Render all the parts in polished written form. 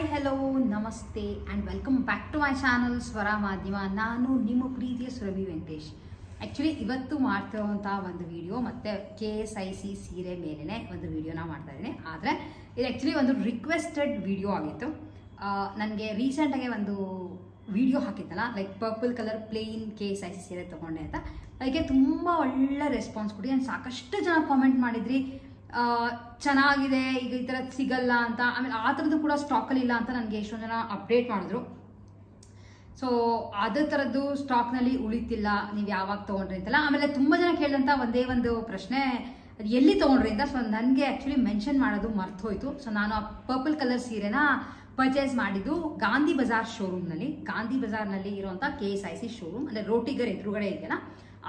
Hi hello ನಮಸ್ತೆ and welcome back to my channel Swara Madhyama. ನಾನು ನಿಮ್ಮ ಪ್ರೀತಿಯ ಸುರಭಿ ವೆಂಕಟೇಶ್. ಆ್ಯಕ್ಚುಲಿ ಇವತ್ತು ಮಾಡ್ತಿರೋವಂಥ ಒಂದು ವಿಡಿಯೋ ಮತ್ತು KSIC ಸೀರೆ ಮೇಲೇ ಒಂದು ವಿಡಿಯೋನ ಮಾಡ್ತಾ ಇದ್ದೀನಿ. ಆದರೆ ಇದು ಆ್ಯಕ್ಚುಲಿ ಒಂದು ರಿಕ್ವೆಸ್ಟೆಡ್ ವಿಡಿಯೋ ಆಗಿತ್ತು. ನನಗೆ ರೀಸೆಂಟಾಗಿ ಒಂದು ವಿಡಿಯೋ ಹಾಕಿದ್ದಲ್ಲ, like purple colour plain KSIC ಸೀರೆ ತೊಗೊಂಡೆ ಅಂತ. ಅದಕ್ಕೆ ತುಂಬ ಒಳ್ಳೆ ರೆಸ್ಪಾನ್ಸ್ ಕೊಡಿ. ನಾನು ಸಾಕಷ್ಟು ಜನ ಕಾಮೆಂಟ್ ಮಾಡಿದ್ರಿ, ಚೆನ್ನಾಗಿದೆ, ಈಗ ಈ ಥರದ್ದು ಸಿಗಲ್ಲ ಅಂತ. ಆಮೇಲೆ ಆ ಥರದ್ದು ಕೂಡ ಸ್ಟಾಕಲ್ಲಿ ಇಲ್ಲ ಅಂತ ನನಗೆ ಎಷ್ಟೊಂದು ಜನ ಅಪ್ಡೇಟ್ ಮಾಡಿದ್ರು. ಸೊ ಅದೇ ಥರದ್ದು ಸ್ಟಾಕ್ನಲ್ಲಿ ಉಳಿತಿಲ್ಲ, ನೀವು ಯಾವಾಗ ತೊಗೊಂಡ್ರಿ ಅಂತಲ್ಲ. ಆಮೇಲೆ ತುಂಬ ಜನ ಕೇಳಿದಂಥ ಒಂದೇ ಒಂದು ಪ್ರಶ್ನೆ, ಅದು ಎಲ್ಲಿ ತೊಗೊಂಡ್ರಿ ಅಂತ. ಸೊ ನನಗೆ ಆ್ಯಕ್ಚುಲಿ ಮೆನ್ಷನ್ ಮಾಡೋದು ಮರ್ತೋಯ್ತು. ಸೊ ನಾನು ಆ ಪರ್ಪಲ್ ಕಲರ್ ಸೀರೆನ ಪರ್ಚೇಸ್ ಮಾಡಿದ್ದು ಗಾಂಧಿ ಬಜಾರ್ ಶೋರೂಮ್ನಲ್ಲಿ. ಗಾಂಧಿ ಬಜಾರ್ನಲ್ಲಿ ಇರುವಂಥ KSIC ಶೋರೂಮ್, ಅಂದರೆ ರೋಟಿಗರ್ ಎದುರುಗಡೆ ಇದೆಯಲ್ಲ,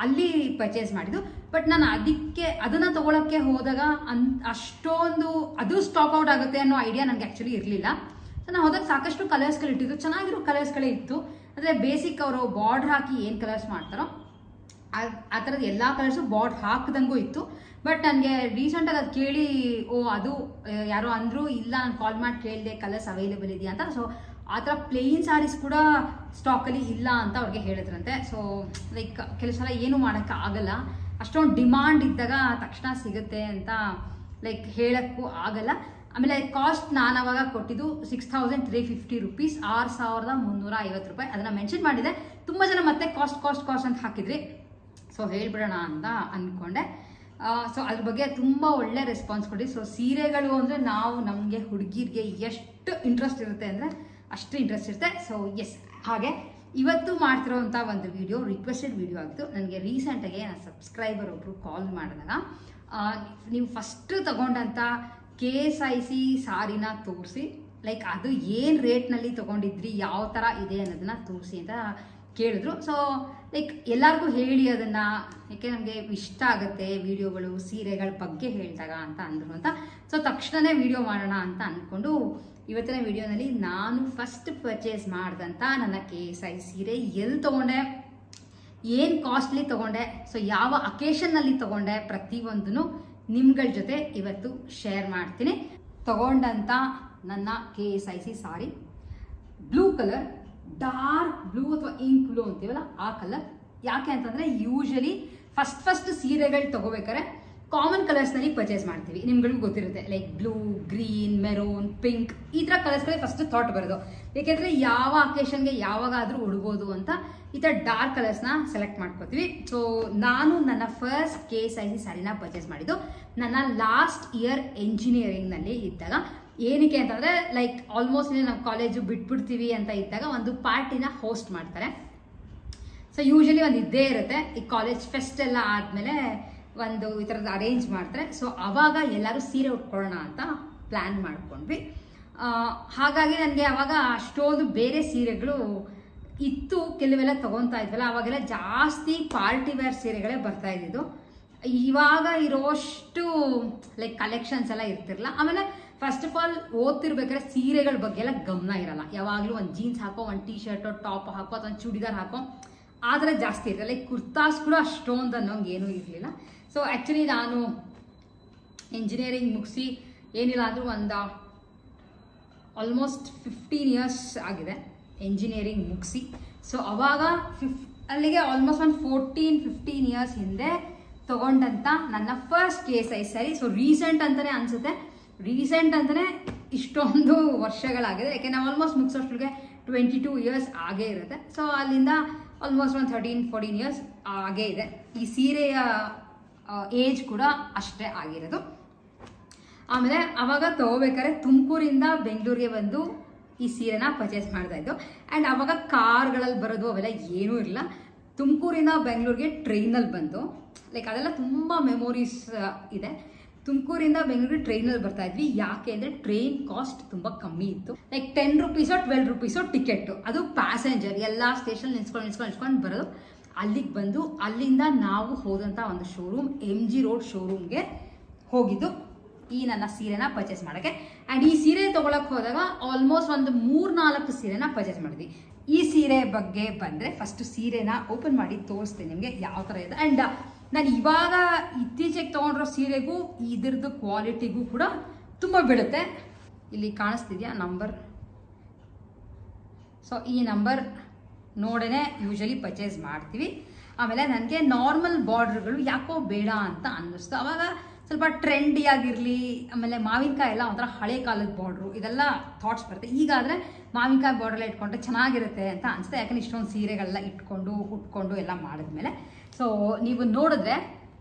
ಅಲ್ಲಿ ಪರ್ಚೇಸ್ ಮಾಡಿದ್ದು. ಬಟ್ ನಾನು ಅದನ್ನು ತೊಗೊಳಕ್ಕೆ ಹೋದಾಗ ಅಷ್ಟೊಂದು ಅದು ಸ್ಟಾಕ್ ಔಟ್ ಆಗುತ್ತೆ ಅನ್ನೋ ಐಡಿಯಾ ನನಗೆ ಆ್ಯಕ್ಚುಲಿ ಇರಲಿಲ್ಲ. ಸೊ ನಾನು ಹೋದಾಗ ಸಾಕಷ್ಟು ಕಲರ್ಸ್ಗಳು ಇಟ್ಟಿದ್ದು, ಚೆನ್ನಾಗಿರೋ ಕಲರ್ಸ್ಗಳೇ ಇತ್ತು. ಅಂದರೆ ಬೇಸಿಕ್ ಅವರು ಬಾರ್ಡ್ರ್ ಹಾಕಿ ಏನು ಕಲರ್ಸ್ ಮಾಡ್ತಾರೋ ಆ ಥರದ್ದು ಎಲ್ಲ ಕಲರ್ಸು ಬಾರ್ಡ್ರ್ ಹಾಕ್ದಂಗೂ ಇತ್ತು. ಬಟ್ ನನಗೆ ರೀಸೆಂಟಾಗಿ ಅದು ಕೇಳಿ, ಅದು ಯಾರೋ ಅಂದರು, ಇಲ್ಲ ನಾನು ಕಾಲ್ ಮಾಡಿ ಕೇಳಿದೆ ಕಲರ್ಸ್ ಅವೈಲೇಬಲ್ ಇದೆಯಾ ಅಂತ. ಸೊ ಆ ಥರ ಪ್ಲೇನ್ ಸ್ಯಾರೀಸ್ ಕೂಡ ಸ್ಟಾಕಲ್ಲಿ ಇಲ್ಲ ಅಂತ ಅವ್ರಿಗೆ ಹೇಳಿದ್ರಂತೆ. ಸೊ ಲೈಕ್ ಕೆಲವು ಸಲ ಏನು ಮಾಡೋಕ್ಕೆ ಆಗಲ್ಲ, ಅಷ್ಟೊಂದು ಡಿಮಾಂಡ್ ಇದ್ದಾಗ ತಕ್ಷಣ ಸಿಗುತ್ತೆ ಅಂತ ಲೈಕ್ ಹೇಳೋಕ್ಕೂ ಆಗಲ್ಲ. ಆಮೇಲೆ ಕಾಸ್ಟ್ ನಾನು ಅವಾಗ ಕೊಟ್ಟಿದ್ದು 6350 ರೂಪೀಸ್, 6350 ರೂಪಾಯಿ. ಅದನ್ನು ಮೆನ್ಷನ್ ಮಾಡಿದೆ. ತುಂಬ ಜನ ಮತ್ತೆ ಕಾಸ್ಟ್ ಅಂತ ಹಾಕಿದ್ರಿ. ಸೊ ಹೇಳ್ಬಿಡೋಣ ಅಂತ ಅಂದ್ಕೊಂಡೆ. ಸೊ ಅದ್ರ ಬಗ್ಗೆ ತುಂಬ ಒಳ್ಳೆ ರೆಸ್ಪಾನ್ಸ್ ಕೊಡಿ. ಸೊ ಸೀರೆಗಳು ಅಂದರೆ ನಮಗೆ ಹುಡುಗಿರಿಗೆ ಎಷ್ಟು ಇಂಟ್ರೆಸ್ಟ್ ಇರುತ್ತೆ ಅಂದರೆ ಅಷ್ಟು ಇಂಟ್ರೆಸ್ಟ್ ಇರುತ್ತೆ. ಸೊ ಎಸ್, ಹಾಗೆ ಇವತ್ತು ಮಾಡ್ತಿರೋವಂಥ ಒಂದು ವಿಡಿಯೋ ರಿಕ್ವೆಸ್ಟೆಡ್ ವಿಡಿಯೋ ಆಗಿತ್ತು. ನನಗೆ ರೀಸೆಂಟಾಗಿ ನನ್ನ ಸಬ್ಸ್ಕ್ರೈಬರ್ ಒಬ್ಬರು ಕಾಲ್ ಮಾಡಿದಾಗ, ನೀವು ಫಸ್ಟ್ ತಗೊಂಡಂಥ KSIC ಸಾರಿನ ತೋರಿಸಿ, ಲೈಕ್ ಅದು ಏನು ರೇಟ್ನಲ್ಲಿ ತೊಗೊಂಡಿದ್ರಿ, ಯಾವ ಥರ ಇದೆ ಅನ್ನೋದನ್ನ ತೋರಿಸಿ ಅಂತ ಕೇಳಿದ್ರು. ಸೊ ಲೈಕ್ ಎಲ್ಲರಿಗೂ ಹೇಳಿ ಅದನ್ನು, ಯಾಕೆ ನಮಗೆ ಇಷ್ಟ ಆಗುತ್ತೆ ವಿಡಿಯೋಗಳು ಸೀರೆಗಳ ಬಗ್ಗೆ ಹೇಳಿದಾಗ ಅಂತ ಅಂದರು ಅಂತ. ಸೊ ತಕ್ಷಣವೇ ವಿಡಿಯೋ ಮಾಡೋಣ ಅಂತ ಅಂದ್ಕೊಂಡು ಇವತ್ತಿನ ವಿಡಿಯೋನಲ್ಲಿ ನಾನು ಫಸ್ಟ್ ಪರ್ಚೇಸ್ ಮಾಡಿದಂಥ ನನ್ನ KSIC ಸೀರೆ ಎಲ್ಲಿ ತೊಗೊಂಡೆ, ಏನು ಕಾಸ್ಟ್ಲಿ ತೊಗೊಂಡೆ, ಸೊ ಯಾವ ಅಕೇಶನ್ನಲ್ಲಿ ತೊಗೊಂಡೆ, ಪ್ರತಿಯೊಂದನ್ನು ನಿಮ್ಗಳ ಜೊತೆ ಇವತ್ತು ಶೇರ್ ಮಾಡ್ತೀನಿ. ತೊಗೊಂಡಂಥ ನನ್ನ KSIC ಸಾರಿ ಬ್ಲೂ ಕಲರ್, ಡಾರ್ಕ್ ಬ್ಲೂ ಅಥವಾ ಇಂಕ್ ಬ್ಲೂ ಅಂತೀವಲ್ಲ ಆ ಕಲರ್. ಯಾಕೆ ಅಂತಂದರೆ ಯೂಶಲಿ ಫಸ್ಟ್ ಸೀರೆಗಳು ತೊಗೋಬೇಕಾದ್ರೆ ಕಾಮನ್ ಕಲರ್ಸ್ನಲ್ಲಿ ಪರ್ಚೇಸ್ ಮಾಡ್ತೀವಿ, ನಿಮ್ಗಳಿಗೂ ಗೊತ್ತಿರುತ್ತೆ. Like blue, green, maroon, pink, ಈ ಥರ ಕಲರ್ಸ್ಗಳೇ ಫಸ್ಟ್ ಥಾಟ್ ಬರೋದು. ಏಕೆಂದರೆ ಯಾವ ಅಕೇಶನ್ಗೆ ಯಾವಾಗಾದರೂ ಉಡ್ಬೋದು ಅಂತ ಈ ಥರ ಡಾರ್ಕ್ ಕಲರ್ಸ್ನ ಸೆಲೆಕ್ಟ್ ಮಾಡ್ಕೋತೀವಿ. ಸೊ ನಾನು ನನ್ನ ಫಸ್ಟ್ KSIC ಸ್ಯಾರಿನ ಪರ್ಚೇಸ್ ಮಾಡಿದ್ದು ನನ್ನ ಲಾಸ್ಟ್ ಇಯರ್ ಎಂಜಿನಿಯರಿಂಗ್ನಲ್ಲಿ ಇದ್ದಾಗ. ಏನಕ್ಕೆ ಅಂತಂದರೆ ಲೈಕ್ ಆಲ್ಮೋಸ್ಟ್ ನಾವು ಕಾಲೇಜು ಬಿಟ್ಬಿಡ್ತೀವಿ ಅಂತ ಇದ್ದಾಗ ಒಂದು ಪಾರ್ಟಿನ ಹೋಸ್ಟ್ ಮಾಡ್ತಾರೆ. ಸೊ ಯೂಶಲಿ ಒಂದು ಇದ್ದೇ ಇರುತ್ತೆ, ಈ ಕಾಲೇಜ್ ಫೆಸ್ಟ್ ಎಲ್ಲ ಆದಮೇಲೆ ಒಂದು ಈ ಥರದ್ದು ಅರೇಂಜ್ ಮಾಡ್ತಾರೆ. ಸೊ ಆವಾಗ ಎಲ್ಲರೂ ಸೀರೆ ಉಟ್ಕೊಳ್ಳೋಣ ಅಂತ ಪ್ಲ್ಯಾನ್ ಮಾಡ್ಕೊಂಡ್ವಿ. ಹಾಗಾಗಿ ನನಗೆ ಆವಾಗ ಅಷ್ಟೊಂದು ಬೇರೆ ಸೀರೆಗಳು ಇತ್ತು, ಕೆಲವೆಲ್ಲ ತೊಗೊತಾ ಇದ್ವಲ್ಲ, ಅವಾಗೆಲ್ಲ ಜಾಸ್ತಿ ಪಾರ್ಟಿ ವೇರ್ ಸೀರೆಗಳೇ ಬರ್ತಾ ಇದ್ದಿದ್ದು. ಇವಾಗ ಇರೋಷ್ಟು ಲೈಕ್ ಕಲೆಕ್ಷನ್ಸ್ ಎಲ್ಲ ಇರ್ತಿರಲ್ಲ. ಆಮೇಲೆ ಫಸ್ಟ್ ಆಫ್ ಆಲ್ ಓದ್ತಿರ್ಬೇಕಾದ್ರೆ ಸೀರೆಗಳ ಬಗ್ಗೆ ಎಲ್ಲ ಗಮನ ಇರಲ್ಲ. ಯಾವಾಗಲೂ ಒಂದು ಜೀನ್ಸ್ ಹಾಕೋ, ಒಂದು ಟೀ ಶರ್ಟು ಟಾಪ್ ಹಾಕೋ, ಅಥವಾ ಒಂದು ಚೂಡಿದಾರ್ ಹಾಕೋ, ಆ ಥರ ಜಾಸ್ತಿ ಇರ್ತದೆ. ಲೈಕ್ ಕುರ್ತಾಸ್ ಕೂಡ ಅಷ್ಟೊಂದು ಅನ್ನೋಂಗೆ ಏನೂ ಇರಲಿಲ್ಲ. ಸೊ ಆ್ಯಕ್ಚುಲಿ ನಾನು ಇಂಜಿನಿಯರಿಂಗ್ ಮುಗಿಸಿ ಏನಿಲ್ಲ ಅಂದರೂ ಒಂದು ಆಲ್ಮೋಸ್ಟ್ 15 ಇಯರ್ಸ್ ಆಗಿದೆ ಎಂಜಿನಿಯರಿಂಗ್ ಮುಗಿಸಿ. ಸೊ ಅವಾಗ ಅಲ್ಲಿಗೆ ಆಲ್ಮೋಸ್ಟ್ ಒಂದು 14-15 ಇಯರ್ಸ್ ಹಿಂದೆ ತೊಗೊಂಡಂಥ ನನ್ನ first KSIC sari. So recent ಅಂತಲೇ ಅನಿಸುತ್ತೆ, ರೀಸೆಂಟ್ ಅಂತಲೇ ಇಷ್ಟೊಂದು ವರ್ಷಗಳಾಗಿದೆ. ಯಾಕೆ ನಾವು ಆಲ್ಮೋಸ್ಟ್ ಮುಗಿಸೋಷ್ಟಿಗೆ 22 ಇಯರ್ಸ್ ಆಗೇ ಇರುತ್ತೆ. ಸೊ ಅಲ್ಲಿಂದ ಆಲ್ಮೋಸ್ಟ್ ಒಂದು 13-14 ಇಯರ್ಸ್ ಆಗೇ ಇದೆ. ಈ ಸೀರೆಯ ಏಜ್ ಕೂಡ ಅಷ್ಟೇ ಆಗಿರೋದು. ಆಮೇಲೆ ಅವಾಗ ತೊಗೋಬೇಕಾದ್ರೆ ತುಮಕೂರಿಂದ ಬೆಂಗಳೂರಿಗೆ ಬಂದು ಈ ಸೀರೆನ ಪರ್ಚೇಸ್ ಮಾಡ್ತಾ ಇದ್ದು. ಆ್ಯಂಡ್ ಅವಾಗ ಕಾರ್ಗಳಲ್ಲಿ ಬರೋದು ಅವೆಲ್ಲ ಏನೂ ಇರಲಿಲ್ಲ. ತುಮಕೂರಿಂದ ಬೆಂಗಳೂರಿಗೆ ಟ್ರೈನಲ್ಲಿ ಬಂದು, ಲೈಕ್ ಅದೆಲ್ಲ ತುಂಬ ಮೆಮೊರೀಸ್ ಇದೆ. ತುಮಕೂರಿಂದ ಬೆಂಗಳೂರಿಗೆ ಟ್ರೈನಲ್ಲಿ ಬರ್ತಾ ಇದ್ವಿ. ಯಾಕೆ ಅಂದರೆ ಟ್ರೈನ್ ಕಾಸ್ಟ್ ತುಂಬ ಕಮ್ಮಿ ಇತ್ತು. ಲೈಕ್ 10 ರೂಪೀಸೋ 12 ರೂಪೀಸೋ ಟಿಕೆಟು, ಅದು ಪ್ಯಾಸೆಂಜರ್ ಎಲ್ಲ ಸ್ಟೇಷನ್ ನಿಲ್ಸ್ಕೊಂಡು ಬರೋದು. ಅಲ್ಲಿಗೆ ಬಂದು ಅಲ್ಲಿಂದ ನಾವು ಹೋದಂಥ ಒಂದು ಶೋರೂಮ್ MG ರೋಡ್ ಶೋರೂಮ್ಗೆ ಹೋಗಿದ್ದು ಈ ನನ್ನ ಸೀರೆನ ಪರ್ಚೇಸ್ ಮಾಡೋಕ್ಕೆ. ಆ್ಯಂಡ್ ಈ ಸೀರೆ ತೊಗೊಳಕ್ಕೆ ಹೋದಾಗ ಆಲ್ಮೋಸ್ಟ್ ಒಂದು 3-4 ಸೀರೆನ ಪರ್ಚೇಸ್ ಮಾಡಿದ್ವಿ. ಈ ಸೀರೆ ಬಗ್ಗೆ ಬಂದರೆ ಫಸ್ಟ್ ಸೀರೆನ ಓಪನ್ ಮಾಡಿ ತೋರಿಸ್ತೀನಿ ನಿಮಗೆ ಯಾವ ಥರ ಇದೆ. ಆ್ಯಂಡ್ ನಾನು ಇವಾಗ ಇತ್ತೀಚೆಗೆ ತೊಗೊಂಡಿರೋ ಸೀರೆಗೂ ಇದ್ರದ್ದು ಕ್ವಾಲಿಟಿಗೂ ಕೂಡ ತುಂಬ ಬೀಳುತ್ತೆ. ಇಲ್ಲಿ ಕಾಣಿಸ್ತಿದೆಯಾ ನಂಬರ್ ಸೊ ಈ ನಂಬರ್ ನೋಡೇ ಯೂಶಲಿ ಪರ್ಚೇಸ್ ಮಾಡ್ತೀವಿ. ಆಮೇಲೆ ನನಗೆ ನಾರ್ಮಲ್ ಬಾರ್ಡರ್ಗಳು ಯಾಕೋ ಬೇಡ ಅಂತ ಅನ್ನಿಸ್ತು. ಅವಾಗ ಸ್ವಲ್ಪ ಟ್ರೆಂಡಿ ಆಗಿರಲಿ, ಆಮೇಲೆ ಮಾವಿನಕಾಯಿ ಎಲ್ಲ ಒಂಥರ ಹಳೆ ಕಾಲದ ಬಾರ್ಡ್ರು, ಇದೆಲ್ಲ ಥಾಟ್ಸ್ ಬರುತ್ತೆ. ಈಗಾದರೆ ಮಾವಿನಕಾಯಿ ಬಾರ್ಡ್ರೆಲ್ಲ ಇಟ್ಕೊಂಡ್ರೆ ಚೆನ್ನಾಗಿರುತ್ತೆ ಅಂತ ಅನಿಸುತ್ತೆ. ಯಾಕಂದರೆ ಇಷ್ಟೊಂದು ಸೀರೆಗಳೆಲ್ಲ ಇಟ್ಕೊಂಡು ಉಟ್ಕೊಂಡು ಎಲ್ಲ ಮಾಡಿದ್ಮೇಲೆ. ಸೊ ನೀವು ನೋಡಿದ್ರೆ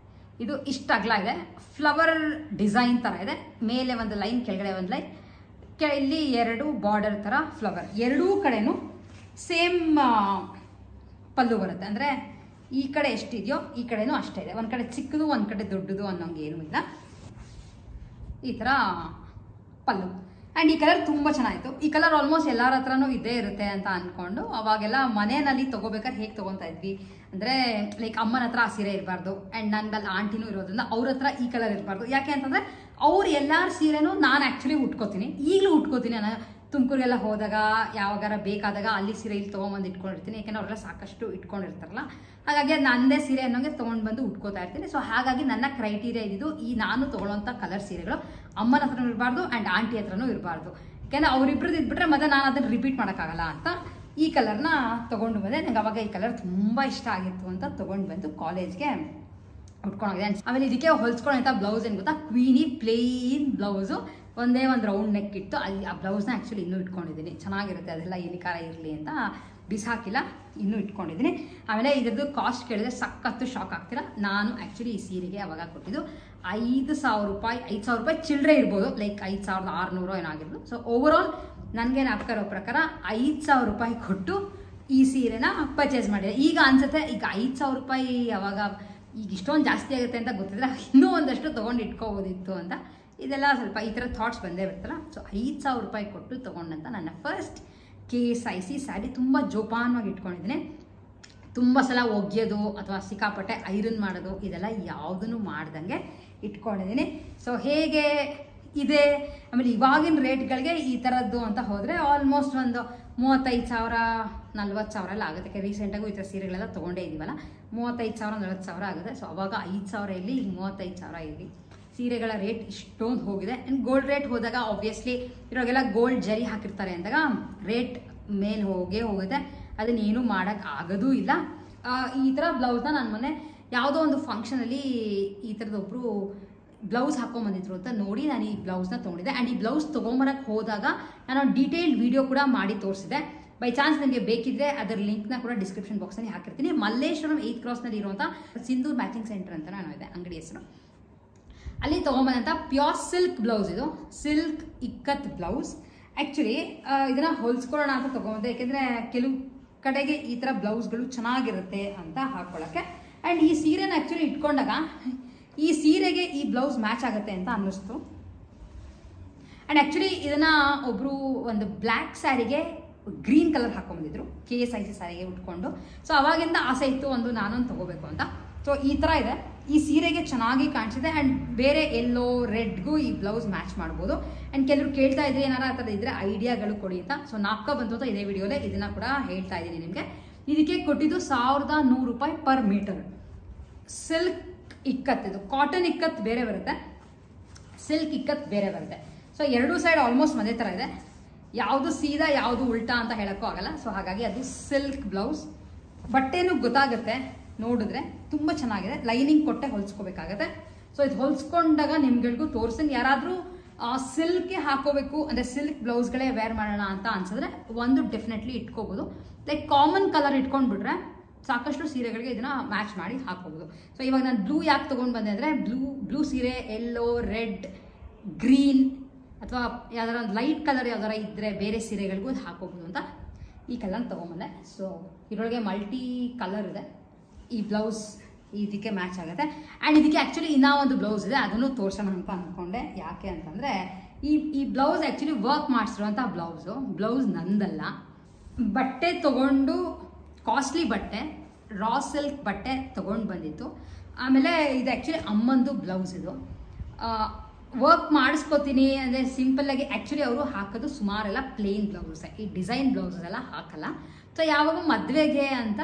ಇದು ಇಷ್ಟ ಅಗಲ ಇದೆ, ಫ್ಲವರ್ ಡಿಸೈನ್ ಥರ ಇದೆ, ಮೇಲೆ ಒಂದು ಲೈನ್ ಕೆಳಗಡೆ ಒಂದು ಲೈನ್, ಇಲ್ಲಿ 2 ಬಾರ್ಡರ್ ಥರ ಫ್ಲವರ್, ಎರಡೂ ಕಡೆನೂ ಸೇಮ್ ಪಲ್ಲು ಬರುತ್ತೆ. ಅಂದರೆ ಈ ಕಡೆ ಎಷ್ಟಿದೆಯೋ ಈ ಕಡೆನೂ ಅಷ್ಟೇ ಇದೆ, ಒಂದು ಕಡೆ ಚಿಕ್ಕದು ಒಂದು ಕಡೆ ದೊಡ್ಡದು ಅನ್ನೋಂಗೆ ಏನೂ ಇಲ್ಲ. ಈ ಥರ ಪಲ್ಲು. ಆ್ಯಂಡ್ ಈ ಕಲರ್ ತುಂಬ ಚೆನ್ನಾಗಿತ್ತು. ಈ ಕಲರ್ ಆಲ್ಮೋಸ್ಟ್ ಎಲ್ಲರ ಹತ್ರನೂ ಇದ್ದೇ ಇರುತ್ತೆ ಅಂತ ಅಂದ್ಕೊಂಡು ಅವಾಗೆಲ್ಲ ಮನೆಯಲ್ಲಿ ತೊಗೋಬೇಕಾದ್ರೆ ಹೇಗೆ ತೊಗೊತಾ ಇದ್ವಿ ಅಂದರೆ ಲೈಕ್ ಅಮ್ಮನ ಹತ್ರ ಆ ಸೀರೆ ಇರಬಾರ್ದು, ಆ್ಯಂಡ್ ನನಗಲ್ಲಿ ಆಂಟಿನೂ ಇರೋದ್ರಿಂದ ಅವ್ರ ಹತ್ರ ಈ ಕಲರ್ ಇರಬಾರ್ದು. ಯಾಕೆ ಅಂತಂದರೆ ಅವ್ರು ಎಲ್ಲರ ಸೀರೆನೂ ನಾನು ಆ್ಯಕ್ಚುಲಿ ಉಟ್ಕೋತೀನಿ, ಈಗಲೂ ಉಟ್ಕೋತೀನಿ. ನಾನು ತುಮಕೂರಿಗೆಲ್ಲ ಹೋದಾಗ ಯಾವಾಗಾರ ಬೇಕಾದಾಗ ಅಲ್ಲಿ ಸೀರೆ ಇಲ್ಲಿ ತೊಗೊಂಬಂದು ಇಟ್ಕೊಂಡಿರ್ತೀನಿ. ಯಾಕೆಂದ್ರೆ ಅವರೆಲ್ಲ ಸಾಕಷ್ಟು ಇಟ್ಕೊಂಡಿರ್ತಾರಲ್ಲ, ಹಾಗಾಗಿ ನನ್ನದೇ ಸೀರೆ ಅನ್ನೋಂಗೆ ತೊಗೊಂಡು ಬಂದು ಉಟ್ಕೋತಾ ಇರ್ತೀನಿ. ಸೊ ಹಾಗಾಗಿ ನನ್ನ ಕ್ರೈಟೀರಿಯಾ ಇದ್ದು ಈ ನಾನು ತೊಗೊಳ್ಳೋಂಥ ಕಲರ್ ಸೀರೆಗಳು ಅಮ್ಮನ ಹತ್ರನೂ ಇರಬಾರ್ದು ಆ್ಯಂಡ್ ಆಂಟಿ ಹತ್ರನೂ ಇರಬಾರ್ದು. ಯಾಕೆಂದರೆ ಅವರಿಬ್ಬರದ್ದು ಇದ್ಬಿಟ್ರೆ ಮತ್ತೆ ನಾನು ಅದನ್ನು ರಿಪೀಟ್ ಮಾಡೋಕ್ಕಾಗಲ್ಲ ಅಂತ ಈ ಕಲರ್ನ ತೊಗೊಂಡು ಬಂದೆ. ನನಗೆ ಅವಾಗ ಈ ಕಲರ್ ತುಂಬ ಇಷ್ಟ ಆಗಿತ್ತು ಅಂತ ತೊಗೊಂಡು ಬಂದು ಕಾಲೇಜ್ಗೆ ಉಟ್ಕೊಂಡೋಗಿದೆ. ಆಮೇಲೆ ಇದಕ್ಕೆ ಹೊಲ್ಸ್ಕೊಂಡಂಥ ಬ್ಲೌಸ್ ಏನು ಗೊತ್ತಾ, ಕ್ವೀನಿ ಪ್ಲೇನ್ ಬ್ಲೌಸು, ಒಂದೇ ಒಂದು ರೌಂಡ್ ನೆಕ್ ಇಟ್ಟು ಅಲ್ಲಿ ಆ ಬ್ಲೌಸ್ನ ಆ್ಯಕ್ಚುಲಿ ಇನ್ನೂ ಇಟ್ಕೊಂಡಿದ್ದೀನಿ. ಚೆನ್ನಾಗಿರುತ್ತೆ, ಅದೆಲ್ಲ ಏನಿಕಾರ ಇರಲಿ ಅಂತ ಬಿಸಾಕಿಲ್ಲ, ಇನ್ನೂ ಇಟ್ಕೊಂಡಿದ್ದೀನಿ. ಆಮೇಲೆ ಇದ್ರದ್ದು ಕಾಸ್ಟ್ ಕೇಳಿದ್ರೆ ಸಖತ್ತು ಶಾಕ್ ಆಗ್ತೀರಾ. ನಾನು ಆ್ಯಕ್ಚುಲಿ ಈ ಸೀರೆಗೆ ಅವಾಗ ಕೊಟ್ಟಿದ್ದು 5,000 ರೂಪಾಯಿ, 5,000 ರೂಪಾಯಿ ಚಿಲ್ಲರೆ ಇರ್ಬೋದು, ಲೈಕ್ 5,600 ಏನಾಗಿರ್ಬೋದು. ಸೊ ಓವರಾಲ್ ನನಗೇನು ಆಗ್ತಿರೋ ಪ್ರಕಾರ 5,000 ರೂಪಾಯಿ ಕೊಟ್ಟು ಈ ಸೀರೆನ ಪರ್ಚೇಸ್ ಮಾಡಿದೆ. ಈಗ ಅನ್ಸುತ್ತೆ ಈಗ 5,000 ರೂಪಾಯಿ ಅವಾಗ ಈಗ ಇಷ್ಟೊಂದು ಜಾಸ್ತಿ ಆಗುತ್ತೆ ಅಂತ ಗೊತ್ತಿದ್ರೆ ಇನ್ನೂ ಒಂದಷ್ಟು ತೊಗೊಂಡು ಇಟ್ಕೋಬೋದಿತ್ತು ಅಂತ. ಇದೆಲ್ಲ ಸ್ವಲ್ಪ ಈ ಥರ ಥಾಟ್ಸ್ ಬಂದೇ ಬರ್ತಲ್ಲ. ಸೊ 5,000 ರೂಪಾಯಿ ಕೊಟ್ಟು ತೊಗೊಂಡಂತ ನನ್ನ ಫಸ್ಟ್ KSIC ಸ್ಯಾರಿ ತುಂಬ ಜೋಪಾನವಾಗಿ ಇಟ್ಕೊಂಡಿದ್ದೀನಿ. ತುಂಬ ಸಲ ಒಗೆಯೋದು ಅಥವಾ ಸಿಕ್ಕಾಪಟ್ಟೆ ಐರನ್ ಮಾಡೋದು ಇದೆಲ್ಲ ಯಾವುದನ್ನು ಮಾಡ್ದಂಗೆ ಇಟ್ಕೊಂಡಿದ್ದೀನಿ. ಸೊ ಹೇಗೆ ಇದೆ, ಆಮೇಲೆ ಇವಾಗಿನ ರೇಟ್ಗಳಿಗೆ ಈ ಥರದ್ದು ಅಂತ ಹೋದರೆ ಆಲ್ಮೋಸ್ಟ್ ಒಂದು 35,000 40,000 ಎಲ್ಲ ಆಗುತ್ತೆ. ಯಾಕೆ ರೀಸೆಂಟಾಗೂ ಈ ಥರ ಸೀರೆಗಳೆಲ್ಲ ತೊಗೊಂಡೇ ಇದೀವಲ್ಲ, 35,000 40,000 ಆಗುತ್ತೆ. ಸೊ ಅವಾಗ 5,000 ಇಲ್ಲಿ, ಈಗ 35,000 ಇಲ್ಲಿ ಸೀರೆಗಳ ರೇಟ್ ಇಷ್ಟೊಂದು ಹೋಗಿದೆ. ಆ್ಯಂಡ್ ಗೋಲ್ಡ್ ರೇಟ್ ಹೋದಾಗ ಆಬ್ವಿಯಸ್ಲಿ ಇರೋಗೆಲ್ಲ ಗೋಲ್ಡ್ ಜರಿ ಹಾಕಿರ್ತಾರೆ ಅಂದಾಗ ರೇಟ್ ಮೇಲೆ ಹೋಗುತ್ತೆ. ಅದನ್ನೇನು ಮಾಡೋಕ್ಕೆ ಆಗೋದೂ ಇಲ್ಲ. ಈ ಥರ ಬ್ಲೌಸ್ನ ನಾನು ಮೊನ್ನೆ ಯಾವುದೋ ಒಂದು ಫಂಕ್ಷನಲ್ಲಿ ಈ ಥರದೊಬ್ಬರು ಬ್ಲೌಸ್ ಹಾಕೊಂಬಂದಿದ್ರು ಅಂತ ನೋಡಿ ನಾನು ಈ ಬ್ಲೌಸ್ನ ತೊಗೊಂಡಿದ್ದೆ. ಆ್ಯಂಡ್ ಈ ಬ್ಲೌಸ್ ತೊಗೊಂಬರಕ್ಕೆ ಹೋದಾಗ ನಾನು ಡೀಟೇಲ್ಡ್ ವಿಡಿಯೋ ಕೂಡ ಮಾಡಿ ತೋರಿಸಿದೆ. ಬೈ ಚಾನ್ಸ್ ನಿಮಗೆ ಬೇಕಿದ್ರೆ ಅದರ ಲಿಂಕ್ನ ಕೂಡ ಡಿಸ್ಕ್ರಿಪ್ಷನ್ ಬಾಕ್ಸಲ್ಲಿ ಹಾಕಿರ್ತೀನಿ. ಮಲ್ಲೇಶ್ವರಂ 8th ಕ್ರಾಸ್ನಲ್ಲಿ ಇರುವಂಥ ಸಿಂಧೂರ್ ಮ್ಯಾಚಿಂಗ್ ಸೆಂಟರ್ ಅಂತ ನಾನು ಇದೆ ಅಂಗಡಿ ಹೆಸರು. ಅಲ್ಲಿ ತೊಗೊಂಬಂದಂಥ ಪ್ಯೂರ್ ಸಿಲ್ಕ್ ಬ್ಲೌಸ್, ಇದು ಸಿಲ್ಕ್ ಇಕ್ಕತ್ ಬ್ಲೌಸ್. ಆ್ಯಕ್ಚುಲಿ ಇದನ್ನು ಹೊಲ್ಸ್ಕೊಳ್ಳೋಣ ಅಂತ ತೊಗೊಂಬಂದೆ, ಯಾಕೆಂದರೆ ಕೆಲವು ಕಡೆಗೆ ಈ ಥರ ಬ್ಲೌಸ್ಗಳು ಚೆನ್ನಾಗಿರುತ್ತೆ ಅಂತ ಹಾಕ್ಕೊಳ್ಳೋಕ್ಕೆ. ಆ್ಯಂಡ್ ಈ ಸೀರೆನ ಆ್ಯಕ್ಚುಲಿ ಇಟ್ಕೊಂಡಾಗ ಈ ಸೀರೆಗೆ ಈ ಬ್ಲೌಸ್ ಮ್ಯಾಚ್ ಆಗುತ್ತೆ ಅಂತ ಅನ್ನಿಸ್ತು. ಆ್ಯಂಡ್ ಆ್ಯಕ್ಚುಲಿ ಇದನ್ನು ಒಬ್ಬರು ಒಂದು ಬ್ಲ್ಯಾಕ್ ಸ್ಯಾರಿಗೆ ಗ್ರೀನ್ ಕಲರ್ ಹಾಕೊಂಬಂದಿದ್ರು, KSIC ಸ್ಯಾರಿಗೆ ಉಟ್ಕೊಂಡು. ಸೊ ಅವಾಗಿಂದ ಆಸೆ ಇತ್ತು ಒಂದು ನಾನೊಂದು ತೊಗೋಬೇಕು ಅಂತ. ಸೊ ಈ ಥರ ಇದೆ, ಈ ಸೀರೆಗೆ ಚೆನ್ನಾಗಿ ಕಾಣಿಸಿದೆ. ಆ್ಯಂಡ್ ಬೇರೆ ಎಲ್ಲೋ ರೆಡ್ಗೂ ಈ ಬ್ಲೌಸ್ ಮ್ಯಾಚ್ ಮಾಡ್ಬೋದು. ಆ್ಯಂಡ್ ಕೆಲವರು ಕೇಳ್ತಾ ಇದ್ರೆ ಏನಾರ ಆ ಥರ ಇದ್ದರೆ ಐಡಿಯಾಗಳು ಕೊಡಿ ಅಂತ. ಸೊ ನಾಪ್ಕ ಬಂತು ಅಂತ ಇದೇ ವಿಡಿಯೋಲೆ ಇದನ್ನು ಕೂಡ ಹೇಳ್ತಾ ಇದ್ದೀನಿ ನಿಮಗೆ. ಇದಕ್ಕೆ ಕೊಟ್ಟಿದ್ದು 1,100 ರೂಪಾಯಿ ಪರ್ ಮೀಟರ್. ಸಿಲ್ಕ್ ಇಕ್ಕತ್, ಇದು ಕಾಟನ್ ಇಕ್ಕತ್ ಬೇರೆ ಬರುತ್ತೆ, ಸಿಲ್ಕ್ ಇಕ್ಕತ್ ಬೇರೆ ಬರುತ್ತೆ. ಸೊ ಎರಡೂ ಸೈಡ್ ಆಲ್ಮೋಸ್ಟ್ ಒಂದೇ ಥರ ಇದೆ, ಯಾವುದು ಸೀದಾ ಯಾವುದು ಉಲ್ಟಾ ಅಂತ ಹೇಳೋಕ್ಕೂ ಆಗಲ್ಲ. ಸೊ ಹಾಗಾಗಿ ಅದು ಸಿಲ್ಕ್ ಬ್ಲೌಸ್. ಬಟ್ಟೆನೂ ಗೊತ್ತಾಗುತ್ತೆ ನೋಡಿದ್ರೆ, ತುಂಬ ಚೆನ್ನಾಗಿದೆ. ಲೈನಿಂಗ್ ಕೊಟ್ಟೆ ಹೊಲ್ಸ್ಕೋಬೇಕಾಗತ್ತೆ. ಸೊ ಇದು ಹೊಲ್ಸ್ಕೊಂಡಾಗ ನಿಮ್ಗಳಿಗೂ ತೋರಿಸ್ತೀನಿ. ಯಾರಾದರೂ ಸಿಲ್ಕ್ಗೆ ಹಾಕೋಬೇಕು ಅಂದರೆ ಸಿಲ್ಕ್ ಬ್ಲೌಸ್ಗಳೇ ವೇರ್ ಮಾಡೋಣ ಅಂತ ಅನ್ಸಿದ್ರೆ ಒಂದು ಡೆಫಿನೆಟ್ಲಿ ಇಟ್ಕೋಬೋದು. ಲೈಕ್ ಕಾಮನ್ ಕಲರ್ ಇಟ್ಕೊಂಡ್ಬಿಟ್ರೆ ಸಾಕಷ್ಟು ಸೀರೆಗಳಿಗೆ ಇದನ್ನು ಮ್ಯಾಚ್ ಮಾಡಿ ಹಾಕೋಬೋದು. ಸೊ ಇವಾಗ ನಾನು ಬ್ಲೂ ಯಾಕೆ ತೊಗೊಂಡು ಬಂದೆ ಅಂದರೆ ಬ್ಲೂ ಸೀರೆ ಎಲ್ಲೋ, ರೆಡ್, ಗ್ರೀನ್ ಅಥವಾ ಯಾವ್ದಾರ ಒಂದು ಲೈಟ್ ಕಲರ್ ಯಾವ್ದಾರ ಇದ್ದರೆ ಬೇರೆ ಸೀರೆಗಳಿಗೂ ಅದು ಹಾಕೋಬೋದು ಅಂತ ಈ ಕಲರ್ ತೊಗೊಂಬಂದೆ. ಸೊ ಇದರೊಳಗೆ ಮಲ್ಟಿ ಕಲರ್ ಇದೆ. ಈ ಬ್ಲೌಸ್ ಇದಕ್ಕೆ ಮ್ಯಾಚ್ ಆಗುತ್ತೆ. ಆ್ಯಂಡ್ ಇದಕ್ಕೆ ಆ್ಯಕ್ಚುಲಿ ಇನ್ನೂ ಒಂದು ಬ್ಲೌಸ್ ಇದೆ, ಅದನ್ನು ತೋರಿಸೋಣ ಅಂತ ಅಂದ್ಕೊಂಡೆ. ಯಾಕೆ ಅಂತಂದರೆ ಈ ಬ್ಲೌಸ್ ಆ್ಯಕ್ಚುಲಿ ವರ್ಕ್ ಮಾಡಿಸಿರುವಂಥ ಬ್ಲೌಸ್ ನಂದಲ್ಲ. ಬಟ್ಟೆ ತೊಗೊಂಡು ಕಾಸ್ಟ್ಲಿ ಬಟ್ಟೆ, ರಾ ಸಿಲ್ಕ್ ಬಟ್ಟೆ ತೊಗೊಂಡು ಬಂದಿತ್ತು. ಆಮೇಲೆ ಇದು ಆ್ಯಕ್ಚುಲಿ ಅಮ್ಮಂದು ಬ್ಲೌಸ್. ಇದು ವರ್ಕ್ ಮಾಡಿಸ್ಕೋತೀನಿ ಅಂದರೆ ಸಿಂಪಲ್ಲಾಗಿ. ಆ್ಯಕ್ಚುಲಿ ಅವರು ಹಾಕೋದು ಸುಮಾರೆಲ್ಲ ಪ್ಲೇನ್ ಬ್ಲೌಸಸ್, ಈ ಡಿಸೈನ್ ಬ್ಲೌಸಸ್ ಎಲ್ಲ ಹಾಕಲ್ಲ. ಸೊ ಯಾವಾಗ ಮದುವೆಗೆ ಅಂತ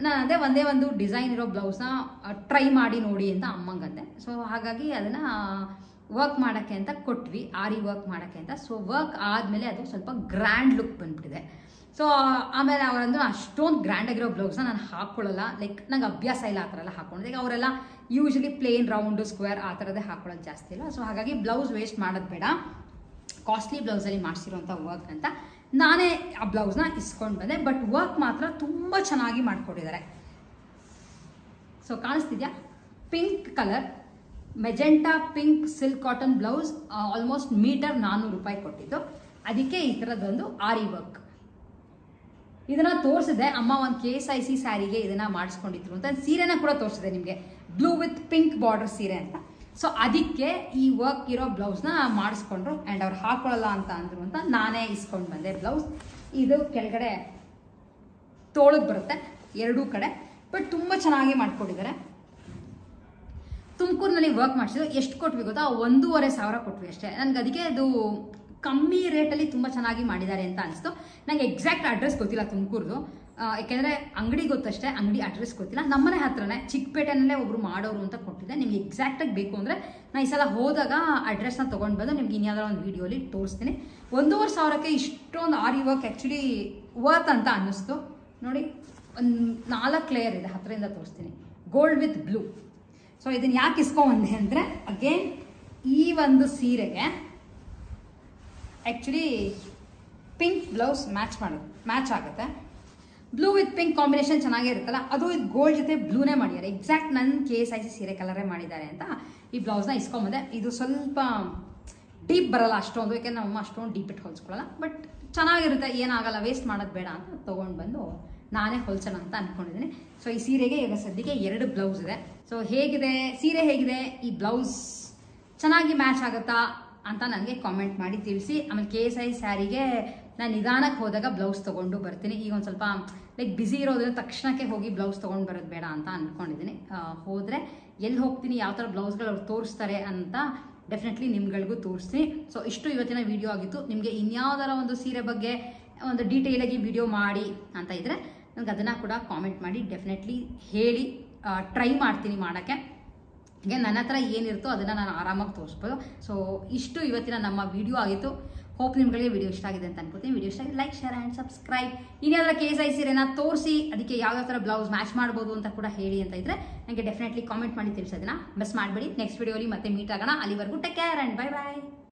ನಾನು ಅದೇ ಒಂದೇ ಒಂದು ಡಿಸೈನ್ ಇರೋ ಬ್ಲೌಸ್ನ ಟ್ರೈ ಮಾಡಿ ನೋಡಿ ಅಂತ ಅಮ್ಮಂಗಂದೆ. ಸೊ ಹಾಗಾಗಿ ಅದನ್ನು ವರ್ಕ್ ಮಾಡೋಕ್ಕೆ ಅಂತ ಕೊಟ್ವಿ, ಆರಿ ವರ್ಕ್ ಮಾಡೋಕ್ಕೆ ಅಂತ. ಸೊ ವರ್ಕ್ ಆದಮೇಲೆ ಅದು ಸ್ವಲ್ಪ ಗ್ರ್ಯಾಂಡ್ ಲುಕ್ ಬಂದ್ಬಿಟ್ಟಿದೆ. ಸೊ ಆಮೇಲೆ ಅವರಂದ್ರೆ ಅಷ್ಟೊಂದು ಗ್ರ್ಯಾಂಡ್ ಆಗಿರೋ ಬ್ಲೌಸ್ನ ನಾನು ಹಾಕೊಳ್ಳಲ್ಲ, ಲೈಕ್ ನಂಗೆ ಅಭ್ಯಾಸ ಇಲ್ಲ ಆ ಥರ ಎಲ್ಲ ಹಾಕೊಂಡು. ಈಗ ಅವರೆಲ್ಲ ಯೂಶಲಿ ಪ್ಲೇನ್ ರೌಂಡ್ ಸ್ಕ್ವೇರ್ ಆ ಥರದೇ ಹಾಕೊಳ್ಳೋದು ಜಾಸ್ತಿ ಇಲ್ಲ. ಸೊ ಹಾಗಾಗಿ ಬ್ಲೌಸ್ ವೇಸ್ಟ್ ಮಾಡೋದು ಬೇಡ, ಕಾಸ್ಟ್ಲಿ ಬ್ಲೌಸಲ್ಲಿ ಮಾಡಿಸಿರೋಂಥ ವರ್ಕ್ ಅಂತ ನಾನೇ ಆ ಬ್ಲೌಸ್ನ ಇಸ್ಕೊಂಡು ಬಂದೆ. ಬಟ್ ವರ್ಕ್ ಮಾತ್ರ ತುಂಬ ಚೆನ್ನಾಗಿ ಮಾಡಿಕೊಟ್ಟಿದ್ದಾರೆ. ಸೊ ಕಾಣಿಸ್ತಿದ್ಯಾ, pink colour magenta pink silk cotton blouse, almost metre 400 ರೂಪಾಯಿ ಕೊಟ್ಟಿದ್ದು. ಅದಕ್ಕೆ ಈ ಥರದ್ದೊಂದು ಆರಿ ವರ್ಕ್ ಇದನ್ನ ತೋರಿಸಿದೆ. ಅಮ್ಮ ಒಂದು KSIC ಸ್ಯಾರಿಗೆ ಇದನ್ನ ಮಾಡಿಸ್ಕೊಂಡಿದ್ರು ಅಂತ, ಸೀರೆನ ಕೂಡ ತೋರಿಸಿದೆ ನಿಮಗೆ, ಬ್ಲೂ ವಿತ್ ಪಿಂಕ್ ಬಾರ್ಡರ್ ಸೀರೆ ಅಂತ. ಸೊ ಅದಕ್ಕೆ ಈ ವರ್ಕ್ ಇರೋ ಬ್ಲೌಸ್ನ ಮಾಡಿಸ್ಕೊಂಡ್ರು ಆ್ಯಂಡ್ ಅವ್ರು ಹಾಕೊಳ್ಳಲ್ಲ ಅಂತ ಅಂದ್ರು ಅಂತ ನಾನೇ ಇಸ್ಕೊಂಡು ಬಂದೆ ಬ್ಲೌಸ್. ಇದು ಕೆಳಗಡೆ ತೋಳಿಗೆ ಬರುತ್ತೆ ಎರಡೂ ಕಡೆ, ಬಟ್ ತುಂಬ ಚೆನ್ನಾಗಿ ಮಾಡ್ಕೊಂಡಿದ್ದಾರೆ. ತುಮಕೂರಿನಲ್ಲಿ ವರ್ಕ್ ಮಾಡಿಸಿದ್ರು. ಎಷ್ಟು ಕೊಟ್ವಿ ಗೊತ್ತಾ, 1,500 ಕೊಟ್ವಿ ಅಷ್ಟೇ. ನನಗೆ ಅದಕ್ಕೆ ಅದು ಕಮ್ಮಿ ರೇಟಲ್ಲಿ ತುಂಬ ಚೆನ್ನಾಗಿ ಮಾಡಿದ್ದಾರೆ ಅಂತ ಅನಿಸ್ತು. ನನಗೆ ಎಕ್ಸಾಕ್ಟ್ ಅಡ್ರೆಸ್ ಗೊತ್ತಿಲ್ಲ ತುಮಕೂರ್ದು, ಯಾಕೆಂದರೆ ಅಂಗಡಿ ಗೊತ್ತಷ್ಟೇ, ಅಂಗಡಿ ಅಡ್ರೆಸ್ ಗೊತ್ತಿಲ್ಲ. ನಮ್ಮನೆ ಹತ್ರನೇ ಚಿಕ್ಕಪೇಟೆನಲ್ಲೇ ಒಬ್ರು ಮಾಡೋರು ಅಂತ ಕೊಟ್ಟಿದ್ದೆ. ನಿಮ್ಗೆ ಎಕ್ಸಾಕ್ಟಾಗಿ ಬೇಕು ಅಂದರೆ ನಾನು ಈ ಸಲ ಹೋದಾಗ ಅಡ್ರೆಸ್ನ ತೊಗೊಂಡು ಬಂದು ನಿಮ್ಗೆ ಇನ್ಯಾವುದಾರ ಒಂದು ವೀಡಿಯೋಲಿ ತೋರಿಸ್ತೀನಿ. 1,500ಕ್ಕೆ ಇಷ್ಟೊಂದು ಆರಿ ವರ್ಕ್ ಆ್ಯಕ್ಚುಲಿ ವರ್ತ್ ಅಂತ ಅನ್ನಿಸ್ತು. ನೋಡಿ, ಒಂದು 4 ಲೇಯರ್ ಇದೆ, ಹತ್ತಿರದಿಂದ ತೋರಿಸ್ತೀನಿ. Gold with blue. ಸೊ ಇದನ್ನು ಯಾಕೆ ಇಸ್ಕೊಂಬಂದೆ ಅಂದರೆ, ಅಗೇನ್ ಈ ಒಂದು ಸೀರೆಗೆ ಆ್ಯಕ್ಚುಲಿ ಪಿಂಕ್ ಬ್ಲೌಸ್ ಮ್ಯಾಚ್ ಆಗುತ್ತೆ. ಬ್ಲೂ ವಿತ್ ಪಿಂಕ್ ಕಾಂಬಿನೇಷನ್ ಚೆನ್ನಾಗೇ ಇರುತ್ತಲ್ಲ, ಅದು ಇದು ಗೋಲ್ಡ್ ಜೊತೆ ಬ್ಲೂನೇ ಮಾಡಿದ್ದಾರೆ. ಎಕ್ಸಾಕ್ಟ್ ನನ್ನ KSIC ಸೀರೆ ಕಲರೇ ಮಾಡಿದ್ದಾರೆ ಅಂತ ಈ ಬ್ಲೌಸ್ನ ಇಸ್ಕೊಂಬಂದೆ. ಇದು ಸ್ವಲ್ಪ ಡೀಪ್ ಬರಲ್ಲ ಅಷ್ಟೊಂದು, ಯಾಕೆಂದ್ರೆ ನಮ್ಮಮ್ಮ ಅಷ್ಟೊಂದು ಡೀಪ್ ಇಟ್ಟು ಹೊಲ್ಸ್ಕೊಳ್ಳಲ್ಲ, ಬಟ್ ಚೆನ್ನಾಗಿರುತ್ತೆ, ಏನಾಗಲ್ಲ, ವೇಸ್ಟ್ ಮಾಡೋದು ಬೇಡ ಅಂತ ತೊಗೊಂಡು ಬಂದು ನಾನೇ ಹೊಲ್ಸೋಣ ಅಂತ ಅಂದ್ಕೊಂಡಿದ್ದೀನಿ. ಸೊ ಈ ಸೀರೆಗೆ ಈಗ ಸದ್ಯಕ್ಕೆ 2 ಬ್ಲೌಸ್ ಇದೆ. ಸೊ ಹೇಗಿದೆ ಸೀರೆ, ಹೇಗಿದೆ ಈ ಬ್ಲೌಸ್, ಚೆನ್ನಾಗಿ ಮ್ಯಾಚ್ ಆಗುತ್ತಾ ಅಂತ ನನಗೆ ಕಾಮೆಂಟ್ ಮಾಡಿ ತಿಳಿಸಿ. ಆಮೇಲೆ KSIC ಸ್ಯಾರಿಗೆ ನಾನು ನಿಧಾನಕ್ಕೆ ಹೋದಾಗ ಬ್ಲೌಸ್ ತೊಗೊಂಡು ಬರ್ತೀನಿ. ಈಗ ಒಂದು ಸ್ವಲ್ಪ ಲೈಕ್ ಬ್ಯುಸಿ ಇರೋದ್ರಿಂದ ತಕ್ಷಣಕ್ಕೆ ಹೋಗಿ ಬ್ಲೌಸ್ ತೊಗೊಂಡು ಬರೋದು ಬೇಡ ಅಂತ ಅಂದ್ಕೊಂಡಿದ್ದೀನಿ. ಹೋದರೆ ಎಲ್ಲಿ ಹೋಗ್ತೀನಿ, ಯಾವ ಥರ ಬ್ಲೌಸ್ಗಳು ಅವ್ರು ತೋರಿಸ್ತಾರೆ ಅಂತ ಡೆಫಿನೆಟ್ಲಿ ನಿಮ್ಗಳಿಗೂ ತೋರಿಸ್ತೀನಿ. ಸೊ ಇಷ್ಟು ಇವತ್ತಿನ ವಿಡಿಯೋ ಆಗಿತ್ತು. ನಿಮಗೆ ಇನ್ಯಾವುದಾರ ಒಂದು ಸೀರೆ ಬಗ್ಗೆ ಒಂದು ಡೀಟೇಲಾಗಿ ವಿಡಿಯೋ ಮಾಡಿ ಅಂತ ಇದ್ದರೆ ನನಗೆ ಅದನ್ನು ಕೂಡ ಕಾಮೆಂಟ್ ಮಾಡಿ ಡೆಫಿನೆಟ್ಲಿ ಹೇಳಿ, ಟ್ರೈ ಮಾಡ್ತೀನಿ ಮಾಡೋಕ್ಕೆ. ಹೀಗೆ ನನ್ನ ಹತ್ರ ಏನಿರುತ್ತೋ ಅದನ್ನು ನಾನು ಆರಾಮಾಗಿ ತೋರಿಸ್ಬೋದು. ಸೊ ಇಷ್ಟು ಇವತ್ತಿನ ನಮ್ಮ ವಿಡಿಯೋ ಆಗಿತ್ತು. ಹೋಪ್ ನಿಮ್ಗಳಿಗೆ ವಿಡಿಯೋ ಇಷ್ಟ ಆಗಿದೆ ಅಂತ ಅನ್ಕೋತೀನಿ. ವಿಡಿಯೋ ಇಷ್ಟ ಆಗಿದೆ ಲೈಕ್, ಶೇರ್ ಆ್ಯಂಡ್ ಸಬ್ಸ್ಕ್ರೈಬ್. ಇನ್ಯಾವುದರ KSIC ಸೀರೆನ ತೋರಿಸಿ ಅದಕ್ಕೆ ಯಾವ ಥರ ಬ್ಲೌಸ್ ಮ್ಯಾಚ್ ಮಾಡ್ಬೋದು ಅಂತ ಕೂಡ ಹೇಳಿ ಅಂತ ಇದ್ದರೆ ನನಗೆ ಡೆಫಿನೆಟ್ಲಿ ಕಾಮೆಂಟ್ ಮಾಡಿ ತಿಳಿಸೋದನ್ನ ಮಿಸ್ ಮಾಡಬೇಡಿ. ನೆಕ್ಸ್ಟ್ ವಿಡಿಯೋಲಿ ಮತ್ತೆ ಮೀಟ್ ಆಗೋಣ. ಅಲ್ಲಿವರೆಗೂ take care and bye bye.